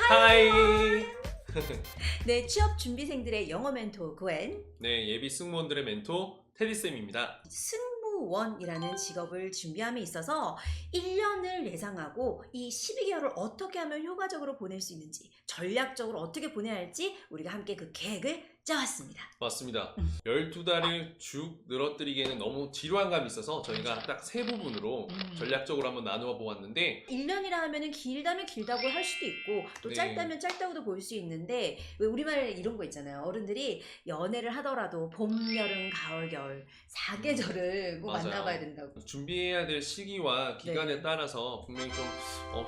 하이! 네, 취업 준비생들의 영어 멘토 고엔. 네, 예비 승무원들의 멘토 테디쌤입니다. 승무원이라는 직업을 준비함에 있어서 1년을 예상하고 이 12개월을 어떻게 하면 효과적으로 보낼 수 있는지, 전략적으로 어떻게 보내야 할지 우리가 함께 그 계획을 짜왔습니다. 맞습니다. 12달을 쭉 늘어뜨리기에는 너무 지루한 감이 있어서 저희가 딱 세 부분으로 전략적으로 한번 나누어 보았는데 1년이라 하면은 길다면 길다고 할 수도 있고 또 네. 짧다면 짧다고도 볼 수 있는데, 왜 우리말 이런 거 있잖아요. 어른들이 연애를 하더라도 봄, 여름, 가을, 겨울 4계절을 꼭 맞아요. 만나봐야 된다고. 준비해야 될 시기와 기간에 네. 따라서 분명히 좀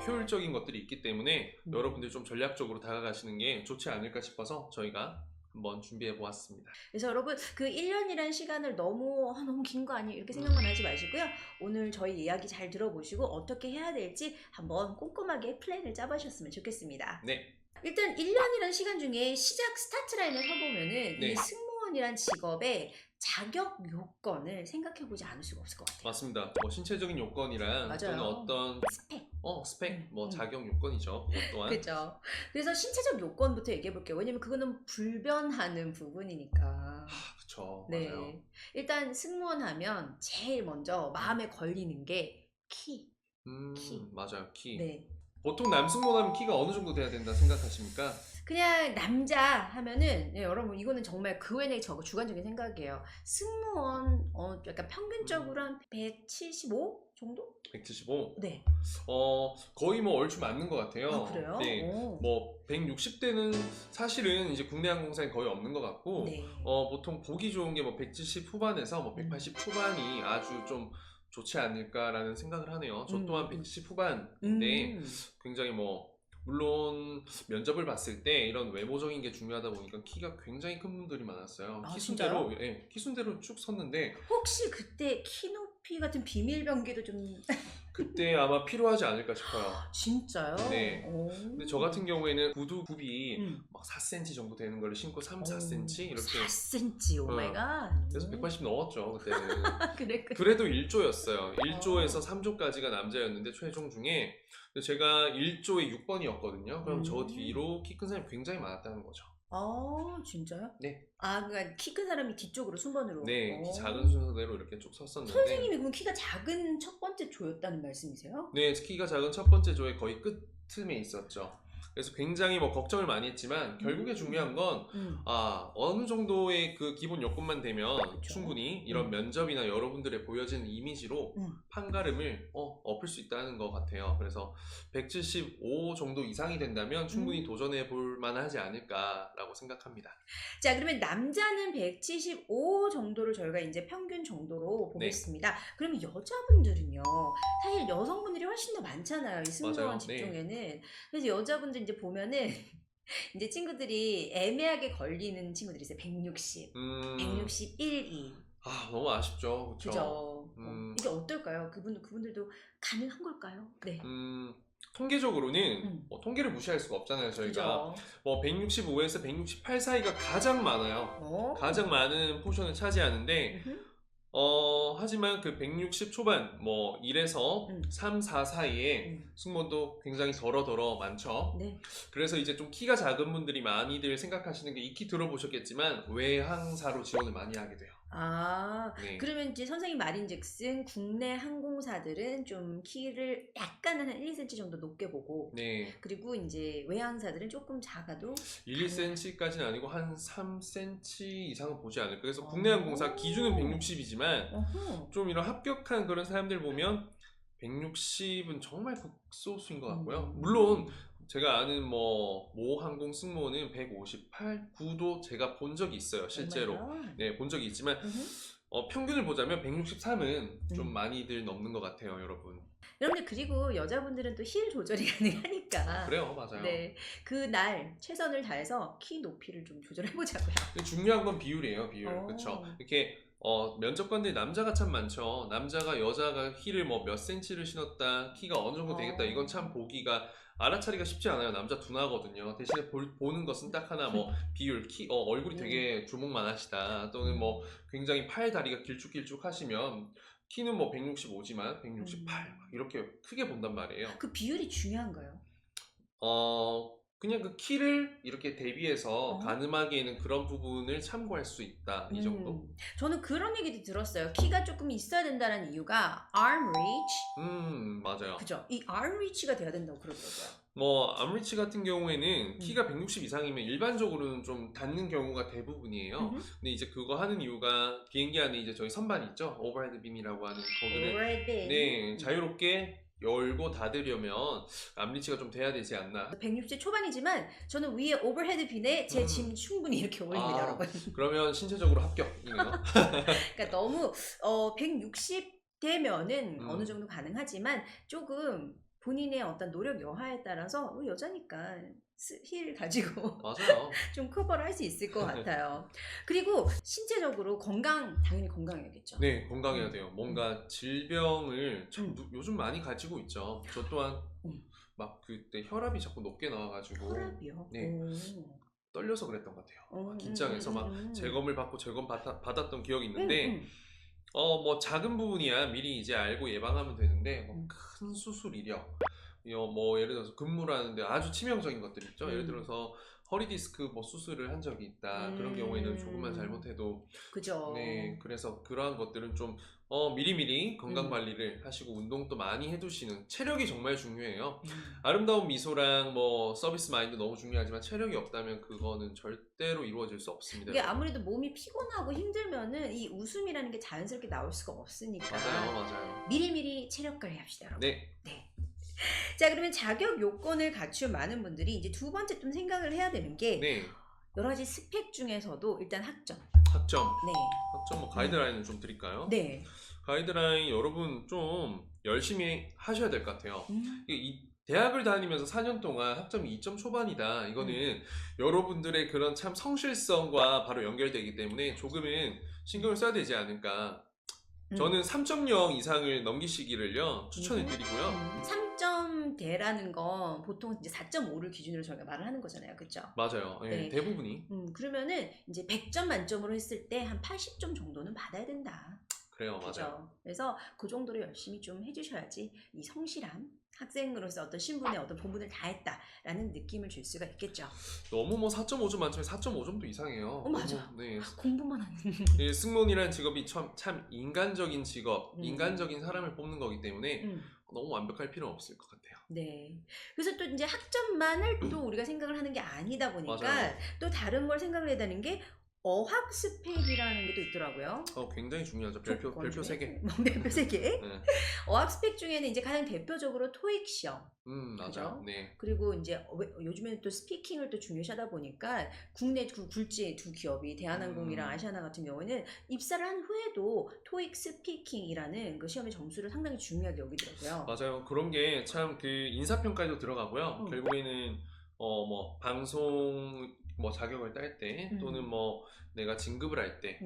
효율적인 것들이 있기 때문에 여러분들 좀 전략적으로 다가가시는 게 좋지 않을까 싶어서 저희가 한번 준비해 보았습니다. 그래서 여러분, 그 1년이라는 시간을 너무 긴 거 아니에요 이렇게 생각만 하지 마시고요. 오늘 저희 이야기 잘 들어보시고 어떻게 해야 될지 한번 꼼꼼하게 플랜을 짜보셨으면 좋겠습니다. 네. 일단 1년이라는 시간 중에 시작 스타트 라인을 서보면은 네. 이 승무원이란 직업의 자격 요건을 생각해보지 않을 수가 없을 것 같아요. 맞습니다. 뭐 신체적인 요건이랑 맞아요. 또는 어떤 스펙. 스펙, 뭐 자격 요건이죠. 그것 또한. 그죠. 그래서 신체적 요건부터 얘기해 볼게요. 왜냐면 그거는 불변하는 부분이니까. 그쵸. 네. 맞아요. 일단 승무원 하면 제일 먼저 마음에 걸리는 게 키. 키. 맞아요. 키. 네. 보통 남승무원 하면 키가 어느 정도 돼야 된다 생각하십니까? 그냥 남자 하면은, 네, 여러분 이거는 정말 그외의 주관적인 생각이에요. 승무원 약간 평균적으로 한 175 정도? 175? 네. 거의 뭐 얼추 맞는 것 같아요. 아, 그래요? 네. 오. 뭐 160대는 사실은 이제 국내 항공사에 거의 없는 것 같고 네. 보통 보기 좋은 게 뭐 170 후반에서 뭐 180 초반이 아주 좀 좋지 않을까라는 생각을 하네요. 저 또한 170 후반인데 굉장히 뭐 물론 면접을 봤을 때 이런 외모적인 게 중요하다 보니까 키가 굉장히 큰 분들이 많았어요. 아, 키순대로 진짜요? 예, 키순대로 쭉 섰는데 혹시 그때 키 높이 같은 비밀 병기도 좀 그때 아마 필요하지 않을까 싶어요. 진짜요? 네. 오. 근데 저 같은 경우에는 구두 굽이 음. 막 4cm 정도 되는 걸 신고 3, 오, 4cm 이렇게 4cm. 오 마이 갓. 그래서 180 넘었죠 그때는. 그래. 그래도 1조였어요. 1조에서 3조까지가 남자였는데 최종 중에 제가 1조에 6번이었거든요. 그럼 저 뒤로 키 큰 사람이 굉장히 많았다는 거죠. 아, 진짜요? 네. 아, 그러니까 키 큰 사람이 뒤쪽으로 순번으로. 네, 오. 키 작은 순서대로 이렇게 쭉 섰었는데 선생님이 그럼 키가 작은 첫 번째 조였다는 말씀이세요? 네, 키가 작은 첫 번째 조의 거의 끝쯤에 있었죠. 그래서 굉장히 뭐 걱정을 많이 했지만 결국에 중요한 건 어느 정도의 그 기본 요건만 되면 그쵸. 충분히 이런 면접이나 여러분들의 보여지는 이미지로 판가름을 엎을 수 있다는 것 같아요. 그래서 175 정도 이상이 된다면 충분히 도전해 볼 만하지 않을까라고 생각합니다. 자, 그러면 남자는 175 정도를 저희가 이제 평균 정도로 보겠습니다. 그러면 여자분들은요, 사실 여성분들이 훨씬 더 많잖아요, 이 승무원 맞아요. 직종에는. 그래서 여자분들 이제 보면은 이제 친구들이 애매하게 걸리는 친구들이 있어요. 160, 161, 2. 너무 아쉽죠. 그쵸? 그죠. 이게 어떨까요? 그분들도 가능한 걸까요? 네. 통계적으로는 통계를 무시할 수가 없잖아요. 저희가 그죠. 뭐 165에서 168 사이가 가장 많아요. 가장 많은 포션을 차지하는데 하지만 그 160 초반 뭐 1에서 3, 4 사이에 승무원도 굉장히 더러 많죠. 네. 그래서 이제 좀 키가 작은 분들이 많이들 생각하시는 게 익히 들어보셨겠지만 외항사로 지원을 많이 하게 돼요. 아, 네. 그러면 이제 선생님 말인즉슨 국내 항공사들은 좀 키를 약간은 한 1, 2cm 정도 높게 보고, 네. 그리고 이제 외항사들은 조금 작아도 1, 2cm까지는 아니고 한 3cm 이상은 보지 않을까. 그래서 국내 항공사 기준은 160이지만 좀 이런 합격한 그런 사람들 보면 160은 정말 극소수인 것 같고요. 물론 제가 아는 모 항공 승무원은 158, 9도 제가 본 적이 있어요. 실제로. 네, 본 적이 있지만 평균을 보자면 163은 좀 많이들 넘는 것 같아요, 여러분. 여러분들, 그리고 여자분들은 또 힐 조절이 가능하니까. 그래요, 맞아요. 네, 그날 최선을 다해서 키 높이를 좀 조절해보자고요. 중요한 건 비율이에요, 비율. 그렇죠. 이렇게 면접관들이 남자가 참 많죠. 남자가 여자가 힐을 뭐 몇 센치를 신었다, 키가 어느 정도 되겠다. 이건 참 보기가 알아차리가 쉽지 않아요. 남자 둔하거든요. 대신에 보는 것은 딱 하나 뭐 비율, 키, 얼굴이 되게 주먹만 하시다. 또는 뭐 굉장히 팔 다리가 길쭉길쭉 하시면 키는 뭐 165지만 168 이렇게 크게 본단 말이에요. 그 비율이 중요한가요? 그냥 그 키를 이렇게 대비해서 어. 가늠하기에는 그런 부분을 참고할 수 있다. 이 정도? 저는 그런 얘기도 들었어요. 키가 조금 있어야 된다는 이유가 arm reach. 맞아요. 그죠? 이 arm reach가 돼야 된다고 그러더라고요. 뭐 암리치 같은 경우에는 음. 키가 160 이상이면 일반적으로는 좀 닿는 경우가 대부분이에요. 음흠. 근데 이제 그거 하는 이유가 비행기 안에 이제 저희 선반 있죠? 오버헤드 빔이라고 하는 거기를 overhead bin. 네, 자유롭게 열고 닫으려면 암리치가 좀 돼야 되지 않나. 160세 초반이지만 저는 위에 오버헤드 빈에 제 짐 충분히 이렇게 올립니다, 아. 여러분. 그러면 신체적으로 합격이네요. 그러니까 너무 160 되면은 음. 어느 정도 가능하지만 조금 본인의 어떤 노력 여하에 따라서 여자니까 힐 가지고 맞아요. 좀 커버를 할 수 있을 것 같아요. 그리고 신체적으로 당연히 건강해야겠죠. 네, 건강해야 돼요. 뭔가 질병을 참 음. 요즘 많이 가지고 있죠. 저 또한 음. 막 그때 혈압이 자꾸 높게 나와가지고 혈압이요? 네. 오. 떨려서 그랬던 것 같아요. 긴장해서 막 음. 재검을 받고 재검 받았던 기억이 있는데 음. 뭐 작은 부분이야 미리 이제 알고 예방하면 되는데 뭐 음. 큰 수술 이력 뭐 예를 들어서 근무를 하는데 아주 치명적인 것들 있죠. 예를 들어서 허리 디스크 뭐 수술을 한 적이 있다. 그런 경우에는 조금만 잘못해도 그죠. 네, 그래서 그러한 것들은 좀 미리미리 건강 관리를 하시고 운동도 많이 해두시는 체력이 정말 중요해요. 아름다운 미소랑 뭐 서비스 마인드 너무 중요하지만 체력이 없다면 그거는 절대로 이루어질 수 없습니다. 이게 아무래도 몸이 피곤하고 힘들면은 이 웃음이라는 게 자연스럽게 나올 수가 없으니까 맞아요. 미리미리 체력 관리합시다, 여러분. 네. 자, 그러면 자격 요건을 갖춘 많은 분들이 이제 두 번째 좀 생각을 해야 되는 게 네. 여러 가지 스펙 중에서도 일단 학점. 학점. 네. 학점 뭐 가이드라인을 좀 드릴까요? 네. 가이드라인 여러분 좀 열심히 하셔야 될 것 같아요. 이 대학을 다니면서 4년 동안 학점이 2점 초반이다. 이거는 여러분들의 그런 참 성실성과 바로 연결되기 때문에 조금은 신경을 써야 되지 않을까. 저는 3.0 이상을 넘기시기를요 추천해 드리고요. 3점대라는 건 보통 이제 4.5를 기준으로 저희가 말을 하는 거잖아요. 그렇죠? 맞아요. 네, 네. 대부분이. 그러면은 이제 100점 만점으로 했을 때 한 80점 정도는 받아야 된다. 그래요. 그죠? 맞아요. 그래서 그 정도로 열심히 좀 해주셔야지 이 성실한 학생으로서 어떤 신분의 어떤 본분을 다했다라는 느낌을 줄 수가 있겠죠. 너무 뭐 4.5점 만점에 4.5점도 이상해요. 맞아. 너무, 네. 공부만 하는. 승무원이라는 직업이 참 인간적인 직업, 인간적인 사람을 뽑는 거기 때문에 너무 완벽할 필요는 없을 것 같아요. 네. 그래서 또 이제 학점만을 또 우리가 생각을 하는 게 아니다 보니까 맞아요. 또 다른 걸 생각을 해야 되는 게 어학 스펙이라는 게 또 있더라고요. 굉장히 중요하죠. 별표 3개. 별표 3개. 네. 어학 스펙 중에는 이제 가장 대표적으로 토익 시험. 맞아요. 그죠? 네. 그리고 이제 요즘에는 또 스피킹을 또 중요시하다 보니까 국내 굴지 두 기업이 대한항공이랑 아시아나 같은 경우에는 입사를 한 후에도 토익 스피킹이라는 그 시험의 점수를 상당히 중요하게 여기더라고요. 맞아요. 그런 게 참 그 인사평가에도 들어가고요. 결국에는 뭐 방송 뭐 자격을 딸 때 또는 뭐 내가 진급을 할 때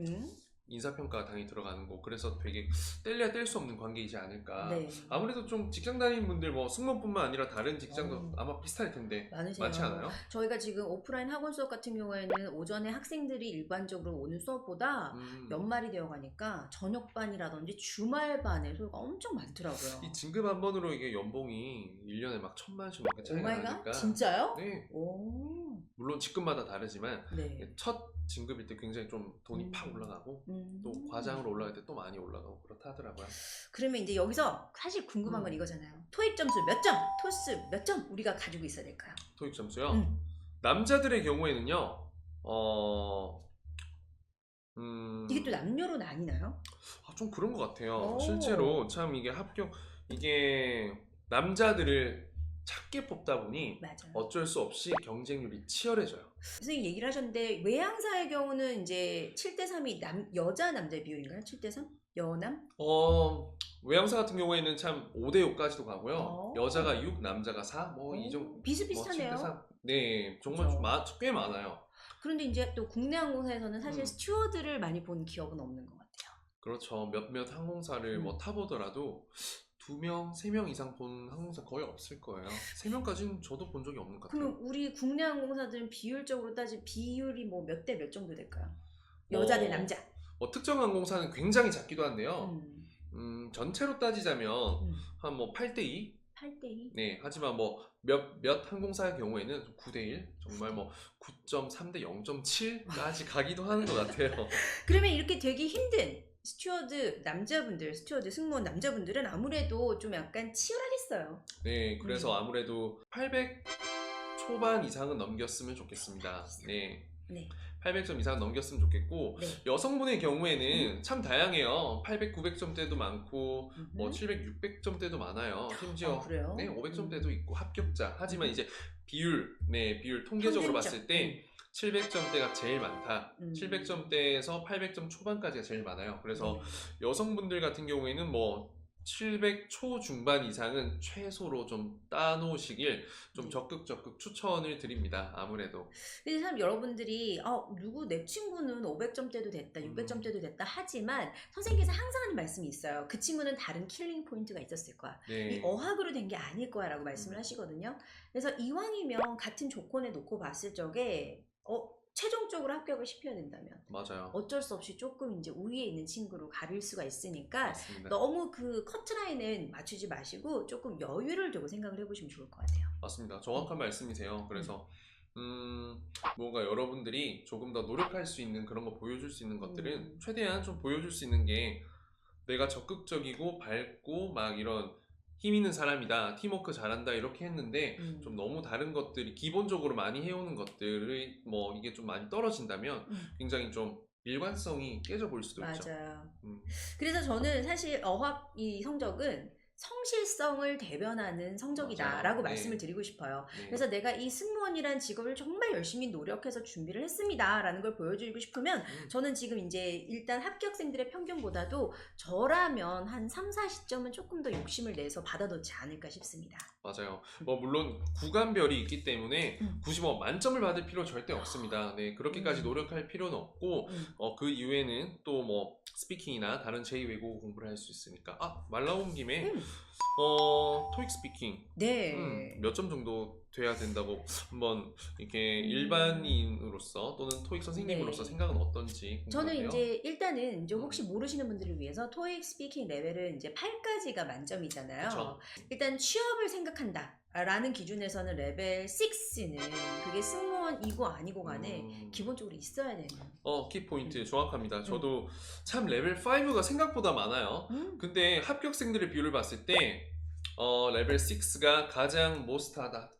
인사평가가 당연히 들어가는 거. 그래서 되게 뗄래야 뗄 수 없는 관계이지 않을까. 네. 아무래도 좀 직장 다니는 분들 뭐 승무원뿐만 아니라 다른 직장도 아마 비슷할 텐데 많으세요. 많지 않아요? 저희가 지금 오프라인 학원 수업 같은 경우에는 오전에 학생들이 일반적으로 오는 수업보다 연말이 되어 가니까 저녁반이라든지 주말반의 수요가 엄청 많더라고요. 이 진급 한 번으로 이게 연봉이 1년에 막 1,000만원씩 넘게 차이가 오마이갓? 나니까. 진짜요? 네. 오. 물론 직급마다 다르지만 네. 첫 진급일 때 굉장히 좀 돈이 팍 올라가고 또 과장으로 올라갈 때 또 많이 올라가고 그렇다 하더라고요. 그러면 이제 여기서 사실 궁금한 건 이거잖아요. 토익 점수 몇 점? 토스 몇 점 우리가 가지고 있어야 될까요? 토익 점수요? 남자들의 경우에는요. 이게 또 남녀로 나뉘나요? 좀 그런 것 같아요. 오. 실제로 참 이게 남자들을 작게 뽑다 보니 맞아요. 어쩔 수 없이 경쟁률이 치열해져요. 선생님 얘기를 하셨는데 외항사의 경우는 이제 7대3이 여자 남자 비율인가요? 7대3? 여남? 외항사 같은 경우에는 참 5대5까지도 가고요. 여자가 6, 남자가 4, 뭐 이 정도. 비슷비슷하네요. 7대3. 네, 정말 그렇죠. 꽤 많아요. 그런데 이제 또 국내 항공사에서는 사실 스튜어드를 많이 본 기업은 없는 것 같아요. 그렇죠. 몇몇 항공사를 뭐 타보더라도 2명, 3명 이상 본 항공사 거의 없을 거예요. 3명까지는 저도 본 적이 없는 것 같아요. 그럼 우리 국내 항공사들은 비율적으로 따지면 비율이 뭐 몇 대 몇 정도 될까요? 여자 대 남자. 특정 항공사는 굉장히 작기도 한데요. 전체로 따지자면 한 뭐 8대2? 8대2? 네, 하지만 뭐 몇 항공사의 경우에는 9대1, 정말 뭐 9.3 대 0.7까지 가기도 하는 것 같아요. 그러면 이렇게 되게 힘든 스튜어드 남자분들, 스튜어드 승무원 남자분들은 아무래도 좀 약간 치열하겠어요. 네, 그래서 아무래도 800 초반 이상은 넘겼으면 좋겠습니다. 네. 네. 800점 이상 넘겼으면 좋겠고 네. 여성분의 경우에는 참 다양해요. 800, 900점대도 많고 뭐 음흠. 700, 600점대도 많아요. 심지어 그래요? 네, 500점대도 있고 합격자. 하지만 이제 비율 통계적으로 평균점. 봤을 때 700점대가 제일 많다. 음. 700점대에서 800점 초반까지가 제일 많아요. 그래서 네. 여성분들 같은 경우에는 뭐 700 초중반 이상은 최소로 좀 따놓으시길 좀 네. 적극 추천을 드립니다. 아무래도. 근데 참 여러분들이 누구 내 친구는 500점대도 됐다, 600점대도 됐다 하지만 선생님께서 항상 하는 말씀이 있어요. 그 친구는 다른 킬링 포인트가 있었을 거야. 이 네. 어학으로 된 게 아닐 거야 라고 말씀을 하시거든요. 그래서 이왕이면 같은 조건에 놓고 봤을 적에 최종적으로 합격을 시켜야 된다면 맞아요. 어쩔 수 없이 조금 이제 우위에 있는 친구로 가릴 수가 있으니까 맞습니다. 너무 그 커트라인은 맞추지 마시고 조금 여유를 두고 생각을 해보시면 좋을 것 같아요. 맞습니다. 정확한 말씀이세요. 그래서 뭔가 여러분들이 조금 더 노력할 수 있는 그런 거 보여줄 수 있는 것들은 최대한 좀 보여줄 수 있는 게 내가 적극적이고 밝고 막 이런 힘 있는 사람이다, 팀워크 잘한다 이렇게 했는데 좀 너무 다른 것들이 기본적으로 많이 해오는 것들이 뭐 이게 좀 많이 떨어진다면 굉장히 좀 일관성이 깨져 보일 수도 있죠. 맞아요. 그래서 저는 사실 어학 이 성적은 성실성을 대변하는 성적이다라고 맞아요. 말씀을 네. 드리고 싶어요. 네. 그래서 내가 이 승무원이란 직업을 정말 열심히 노력해서 준비를 했습니다라는 걸 보여드리고 싶으면 저는 지금 이제 일단 합격생들의 평균보다도 저라면 한 3, 40점은 조금 더 욕심을 내서 받아놓지 않을까 싶습니다. 맞아요. 뭐 물론 구간별이 있기 때문에 굳이 뭐 만점을 받을 필요 절대 없습니다. 네, 그렇게까지 노력할 필요는 없고 그 이후에는 또 뭐 스피킹이나 다른 제2 외국어 공부를 할 수 있으니까 말 나온 김에 토익 스피킹 네. 몇 점 정도 돼야 된다고 한번 이렇게 일반인으로서 또는 토익 선생님으로서 네. 생각은 어떤지 저는 궁금한데요. 이제 일단은 이제 혹시 모르시는 분들을 위해서 토익 스피킹 레벨은 이제 8까지가 만점이잖아요. 그쵸. 일단 취업을 생각한다 라는 기준에서는 레벨 6는 그게 승무원이고 아니고 간에 기본적으로 있어야 되는 키포인트 정확합니다. 저도 참 레벨 5가 생각보다 많아요. 근데 합격생들의 비율을 봤을 때 레벨 6가 가장 모스트하다.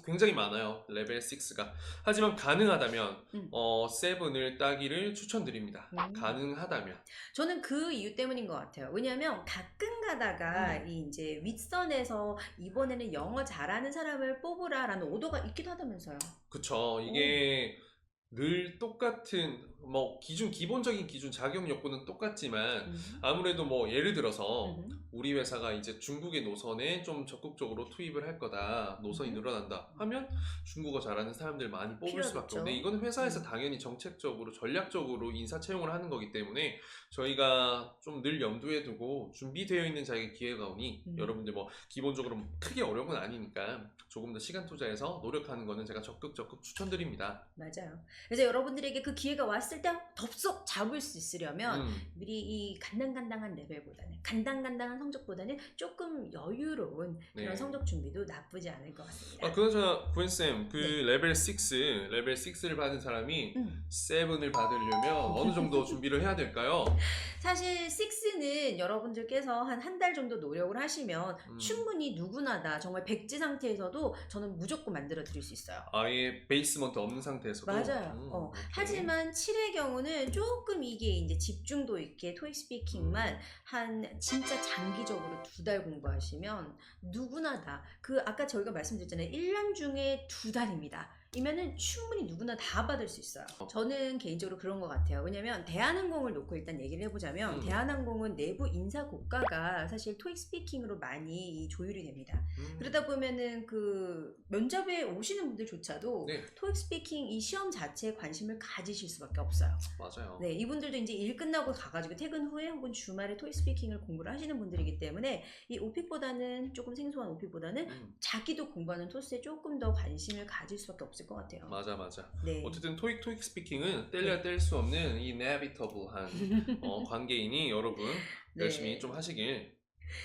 굉장히 많아요. 레벨 6가. 하지만 가능하다면 7을 따기를 추천드립니다. 가능하다면. 저는 그 이유 때문인 것 같아요. 왜냐하면 가끔 가다가 이 이제 윗선에서 이번에는 영어 잘하는 사람을 뽑으라라는 오더가 있기도 하다면서요. 그쵸. 이게 늘 똑같은 뭐 기본적인 기준 자격 요건은 똑같지만 아무래도 뭐 예를 들어서 우리 회사가 이제 중국의 노선에 좀 적극적으로 투입을 할 거다, 노선이 늘어난다 하면 중국어 잘하는 사람들 많이 뽑을 수밖에 없는데 이거는 회사에서 당연히 정책적으로 전략적으로 인사 채용을 하는 거기 때문에 저희가 좀 늘 염두에 두고 준비되어 있는 자에게 기회가 오니 여러분들 뭐 기본적으로 크게 어려운 건 아니니까 조금 더 시간 투자해서 노력하는 거는 제가 적극 추천드립니다. 맞아요. 그래서 여러분들에게 그 기회가 왔을 때 덥석 잡을 수 있으려면 미리 이 간당간당한 레벨보다는 간당간당한 성적보다는 조금 여유로운 그런 성적 준비도 나쁘지 않을 것 같습니다. 그나저나 구엔쌤 레벨 6를 받은 사람이 7을 받으려면 어느 정도 준비를 해야 될까요? 사실 6는 여러분들께서 한 달 정도 노력을 하시면 충분히 누구나 다 정말 백지 상태에서도 저는 무조건 만들어 드릴 수 있어요. 아예 베이스먼트 없는 상태에서도? 맞아요. 하지만 7의 경우는 조금 이게 이제 집중도 있게 토익 스피킹만 한 진짜 장기적으로 2달 공부하시면 누구나 다 아까 저희가 말씀드렸잖아요. 1년 중에 2달입니다. 이면은 충분히 누구나 다 받을 수 있어요. 저는 개인적으로 그런 것 같아요. 왜냐면 대한항공을 놓고 일단 얘기를 해보자면 대한항공은 내부 인사 고과가 사실 토익 스피킹으로 많이 조율이 됩니다. 그러다 보면은 그 면접에 오시는 분들조차도 토익 스피킹 이 시험 자체에 관심을 가지실 수밖에 없어요. 맞아요. 네, 이분들도 이제 일 끝나고 가가지고 퇴근 후에 혹은 주말에 토익 스피킹을 공부를 하시는 분들이기 때문에 이 오픽보다는 조금 생소한 오픽보다는 자기도 공부하는 토스에 조금 더 관심을 가질 수밖에 없을 것 같아요. 맞아. 네. 어쨌든 토익 스피킹은 뗄래야 뗄 수 없는 이 네비터블한 관계이니 여러분 열심히 좀 하시길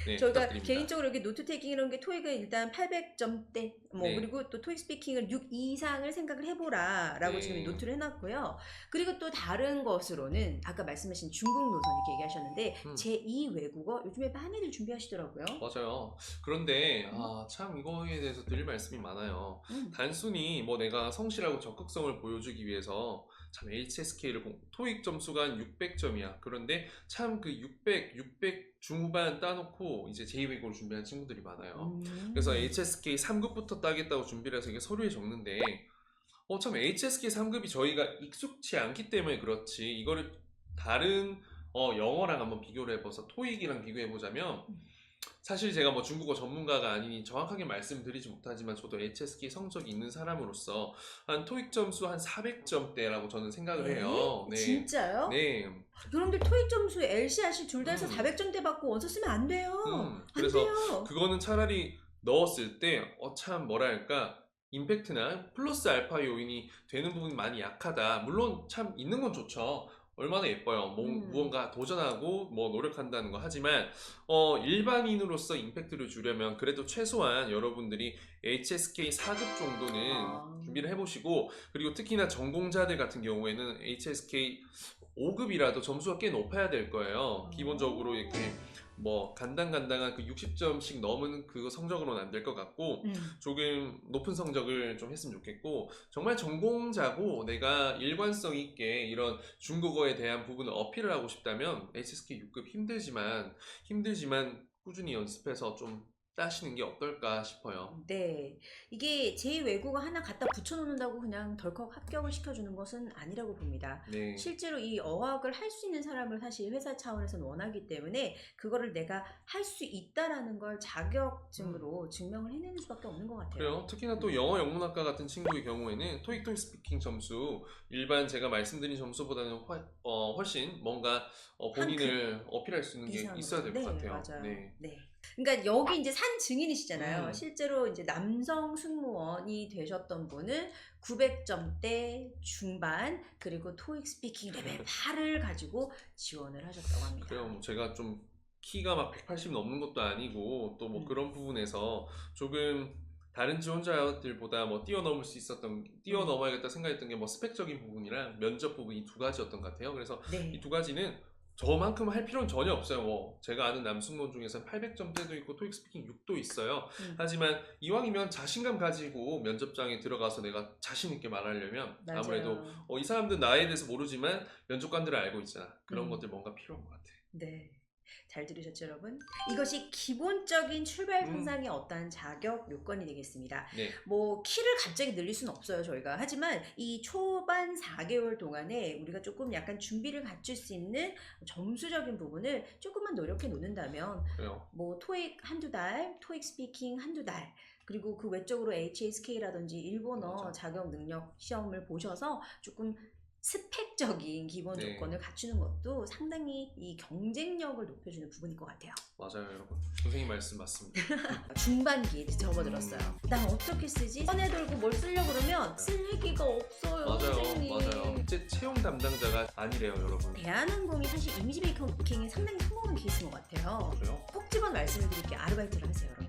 네, 저희가 부탁드립니다. 개인적으로 이렇게 노트 테이킹 이런 게 토익은 일단 800점대 뭐 네. 그리고 또 토익 스피킹을 6 이상을 생각을 해보라라고 네. 지금 노트를 해놨고요. 그리고 또 다른 것으로는 아까 말씀하신 중국 노선 이렇게 얘기하셨는데 제2 외국어 요즘에 많이들 준비하시더라고요. 맞아요. 그런데 참 이거에 대해서 드릴 말씀이 많아요. 단순히 뭐 내가 성실하고 적극성을 보여주기 위해서 참 HSK를 토익 점수가 한 600점이야. 그런데 참 그 600 중후반 따놓고 이제 제2외국어를 준비한 친구들이 많아요. 그래서 HSK 3급부터 따겠다고 준비를 해서 이게 서류에 적는데 참 HSK 3급이 저희가 익숙치 않기 때문에 그렇지 이거를 다른 영어랑 한번 비교를 해봐서 토익이랑 비교해보자면 사실 제가 뭐 중국어 전문가가 아니니 정확하게 말씀드리지 못하지만 저도 HSK 성적이 있는 사람으로서 한 토익 점수 한 400점대라고 저는 생각을 해요. 네. 진짜요? 네. 여러분들 토익 점수 LCRC 둘 다 해서 400점대 받고 원서 쓰면 안 돼요. 그래서 안 돼요. 그거는 차라리 넣었을 때 참 뭐랄까 임팩트나 플러스 알파 요인이 되는 부분이 많이 약하다. 물론 참 있는 건 좋죠. 얼마나 예뻐요. 무언가 도전하고 뭐 노력한다는 거 하지만 일반인으로서 임팩트를 주려면 그래도 최소한 여러분들이 HSK 4급 정도는 준비를 해보시고 그리고 특히나 전공자들 같은 경우에는 HSK 5급이라도 점수가 꽤 높아야 될 거예요. 기본적으로 이렇게 뭐 간당간당한 그 60점씩 넘은 그 성적으로는 안 될 것 같고 조금 높은 성적을 좀 했으면 좋겠고 정말 전공자고 내가 일관성 있게 이런 중국어에 대한 부분을 어필을 하고 싶다면 HSK 6급 힘들지만 꾸준히 연습해서 좀 따시는 게 어떨까 싶어요. 네. 이게 제2외국어 하나 갖다 붙여놓는다고 그냥 덜컥 합격을 시켜주는 것은 아니라고 봅니다. 네. 실제로 이 어학을 할 수 있는 사람을 사실 회사 차원에서는 원하기 때문에 그거를 내가 할 수 있다라는 걸 자격증으로 증명을 해내는 수밖에 없는 것 같아요. 그래요. 특히나 또 영어 영문학과 같은 친구의 경우에는 토익 스피킹 점수 일반 제가 말씀드린 점수보다는 훨씬 뭔가 본인을 어필할 수 있는 게 이상으로. 있어야 될 것 같아요. 맞아요. 네. 그러니까 여기 이제 산 증인이시잖아요. 실제로 이제 남성 승무원이 되셨던 분은 900점대 중반 그리고 토익 스피킹 레벨 8을 가지고 지원을 하셨다고 합니다. 그래요. 뭐 제가 좀 키가 막 180 넘는 것도 아니고 또 뭐 그런 부분에서 조금 다른 지원자들보다 뭐 뛰어넘어야겠다 생각했던 게 뭐 스펙적인 부분이랑 면접 부분 이 두 가지였던 것 같아요. 그래서 이 두 가지는 저만큼 할 필요는 전혀 없어요. 뭐 제가 아는 남승무원 중에서 800점대도 있고 토익 스피킹 6도 있어요. 하지만 이왕이면 자신감 가지고 면접장에 들어가서 내가 자신 있게 말하려면 맞아요. 아무래도 이 사람들 나에 대해서 모르지만 면접관들을 알고 있잖아. 그런 것들 뭔가 필요한 것 같아. 네. 잘 들으셨죠, 여러분? 이것이 기본적인 출발 선상의 어떠한 자격 요건이 되겠습니다. 네. 뭐 키를 갑자기 늘릴 수는 없어요, 저희가. 하지만 이 초반 4개월 동안에 우리가 조금 약간 준비를 갖출 수 있는 점수적인 부분을 조금만 노력해 놓는다면 그래요. 뭐 토익 한두 달, 토익 스피킹 한두 달 그리고 그 외적으로 HSK라든지 일본어 자격 능력 시험을 보셔서 조금 스펙적인 기본 조건을 갖추는 것도 상당히 이 경쟁력을 높여주는 부분일 것 같아요. 맞아요, 여러분. 선생님 말씀 맞습니다. 중반기에 접어들었어요. 난 어떻게 쓰지? 꺼내 들고 뭘 쓰려고 그러면 쓸 얘기가 없어요. 선생님. 맞아요. 이제 채용 담당자가 아니래요, 여러분. 대한항공이 사실 이미지 베이킹이 상당히 성공한 케이스인 것 같아요. 그래요? 콕 집어 말씀을 드릴게요. 아르바이트를 하세요, 여러분.